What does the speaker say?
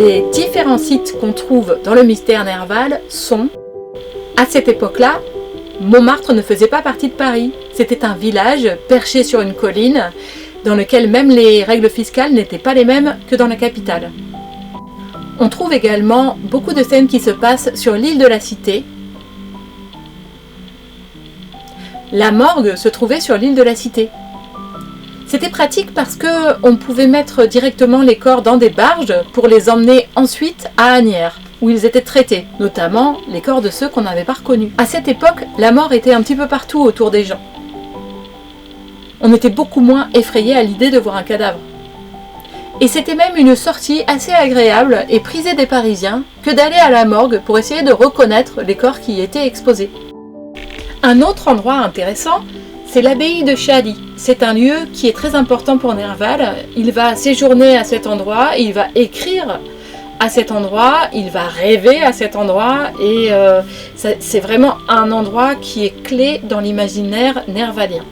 Les différents sites qu'on trouve dans le mystère Nerval sont, à cette époque-là, Montmartre ne faisait pas partie de Paris. C'était un village perché sur une colline dans lequel même les règles fiscales n'étaient pas les mêmes que dans la capitale. On trouve également beaucoup de scènes qui se passent sur l'île de la Cité. La morgue se trouvait sur l'île de la Cité. C'était pratique parce qu'on pouvait mettre directement les corps dans des barges pour les emmener ensuite à Asnières, où ils étaient traités, notamment les corps de ceux qu'on n'avait pas reconnus. À cette époque, la mort était un petit peu partout autour des gens. On était beaucoup moins effrayé à l'idée de voir un cadavre. Et c'était même une sortie assez agréable et prisée des Parisiens que d'aller à la morgue pour essayer de reconnaître les corps qui y étaient exposés. Un autre endroit intéressant, c'est l'abbaye de Chally. C'est un lieu qui est très important pour Nerval. Il va séjourner à cet endroit, il va écrire à cet endroit, il va rêver à cet endroit et c'est vraiment un endroit qui est clé dans l'imaginaire nervalien.